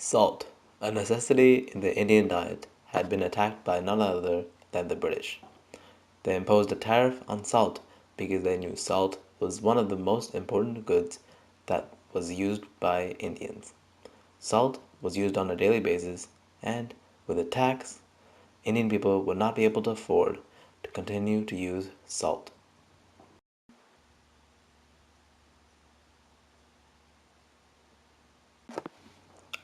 Salt, a necessity in the Indian diet, had been attacked by none other than the British. They imposed a tariff on salt because they knew salt was one of the most important goods that was used by Indians. Salt was used on a daily basis, and with a tax, Indian people would not be able to afford to continue to use salt.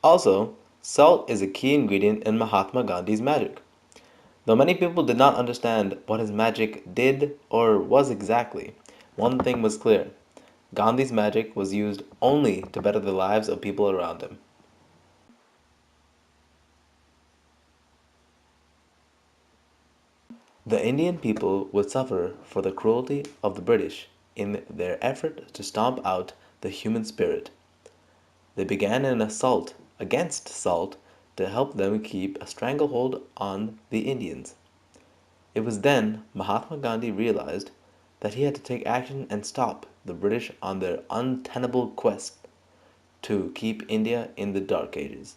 Also, salt is a key ingredient in Mahatma Gandhi's magic. Though many people did not understand what his magic did or was exactly, one thing was clear: Gandhi's magic was used only to better the lives of people around him. The Indian people would suffer for the cruelty of the British in their effort to stomp out the human spirit. They began an assault against salt to help them keep a stranglehold on the Indians. It was then Mahatma Gandhi realized that he had to take action and stop the British on their untenable quest to keep India in the Dark Ages.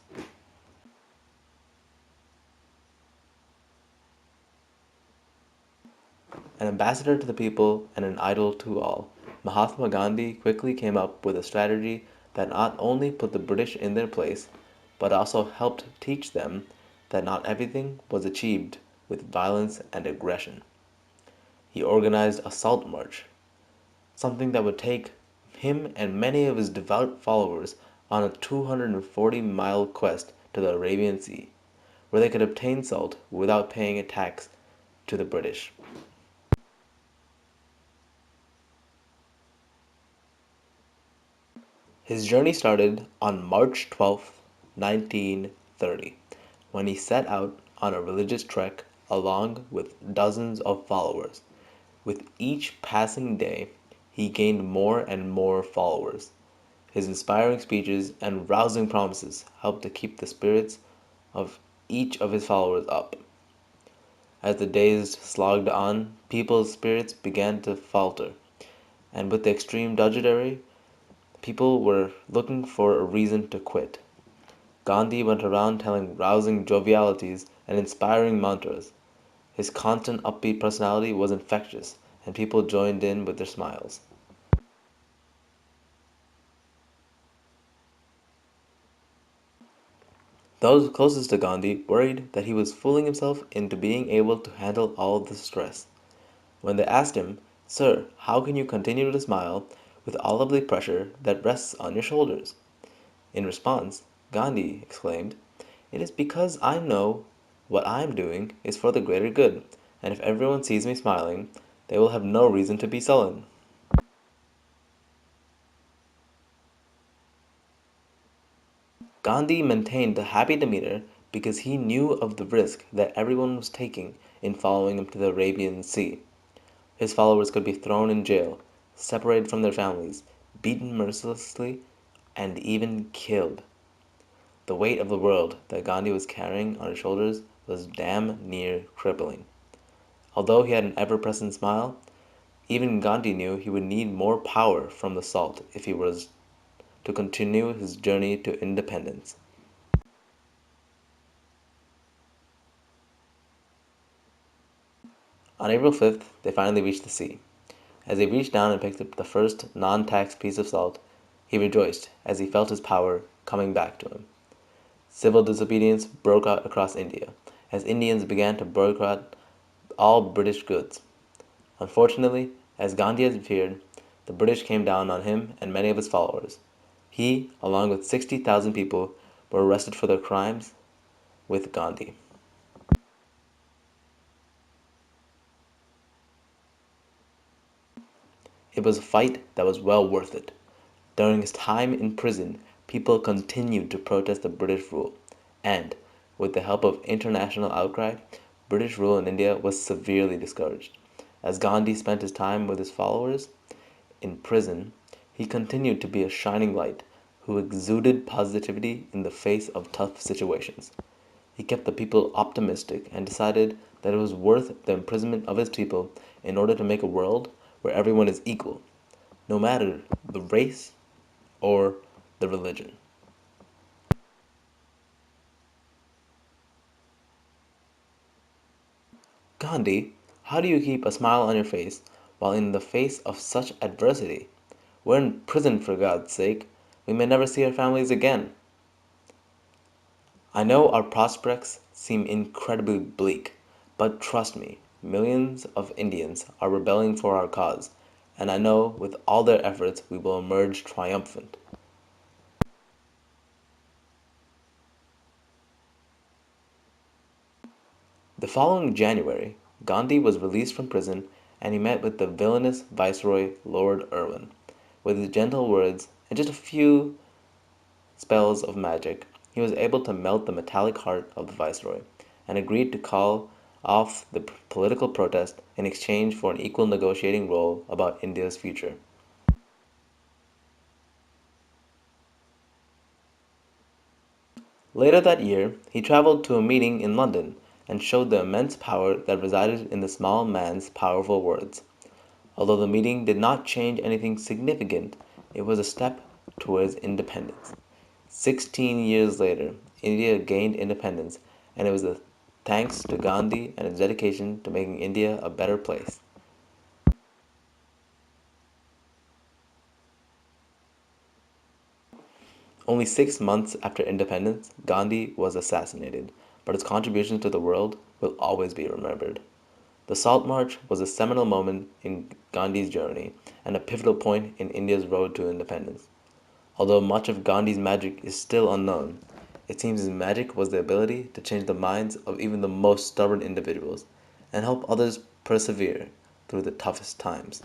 An ambassador to the people and an idol to all, Mahatma Gandhi quickly came up with a strategy that not only put the British in their place, but also helped teach them that not everything was achieved with violence and aggression. He organized a salt march, something that would take him and many of his devout followers on a 240-mile quest to the Arabian Sea, where they could obtain salt without paying a tax to the British. His journey started on March 12th, 1930, when he set out on a religious trek along with dozens of followers. With each passing day, he gained more and more followers. His inspiring speeches and rousing promises helped to keep the spirits of each of his followers up. As the days slogged on, people's spirits began to falter, and with the extreme drudgery, people were looking for a reason to quit. Gandhi went around telling rousing jovialities and inspiring mantras. His constant upbeat personality was infectious, and people joined in with their smiles. Those closest to Gandhi worried that he was fooling himself into being able to handle all the stress. When they asked him, "Sir, how can you continue to smile with all of the pressure that rests on your shoulders?" In response, Gandhi exclaimed, "It is because I know what I am doing is for the greater good, and if everyone sees me smiling, they will have no reason to be sullen." Gandhi maintained a happy demeanor because he knew of the risk that everyone was taking in following him to the Arabian Sea. His followers could be thrown in jail, separated from their families, beaten mercilessly, and even killed. The weight of the world that Gandhi was carrying on his shoulders was damn near crippling. Although he had an ever-present smile, even Gandhi knew he would need more power from the salt if he was to continue his journey to independence. On April 5th, they finally reached the sea. As he reached down and picked up the first non-taxed piece of salt, he rejoiced as he felt his power coming back to him. Civil disobedience broke out across India, as Indians began to boycott all British goods. Unfortunately, as Gandhi had feared, the British came down on him and many of his followers. He, along with 60,000 people, were arrested for their crimes with Gandhi. It was a fight that was well worth it. During his time in prison, people continued to protest the British rule, and, with the help of international outcry, British rule in India was severely discouraged. As Gandhi spent his time with his followers in prison, he continued to be a shining light who exuded positivity in the face of tough situations. He kept the people optimistic and decided that it was worth the imprisonment of his people in order to make a world where everyone is equal, no matter the race or the religion. Gandhi, how do you keep a smile on your face while in the face of such adversity? We're in prison for God's sake. We may never see our families again. I know our prospects seem incredibly bleak, but trust me, millions of Indians are rebelling for our cause, and I know with all their efforts we will emerge triumphant. The following January, Gandhi was released from prison and he met with the villainous Viceroy Lord Irwin. With his gentle words and just a few spells of magic, he was able to melt the metallic heart of the Viceroy and agreed to call off the political protest in exchange for an equal negotiating role about India's future. Later that year, he traveled to a meeting in London and showed the immense power that resided in the small man's powerful words. Although the meeting did not change anything significant, it was a step towards independence. 16 years later, India gained independence, and it was thanks to Gandhi and his dedication to making India a better place. Only 6 months after independence, Gandhi was assassinated, but his contributions to the world will always be remembered. The Salt March was a seminal moment in Gandhi's journey and a pivotal point in India's road to independence. Although much of Gandhi's magic is still unknown, it seems his magic was the ability to change the minds of even the most stubborn individuals and help others persevere through the toughest times.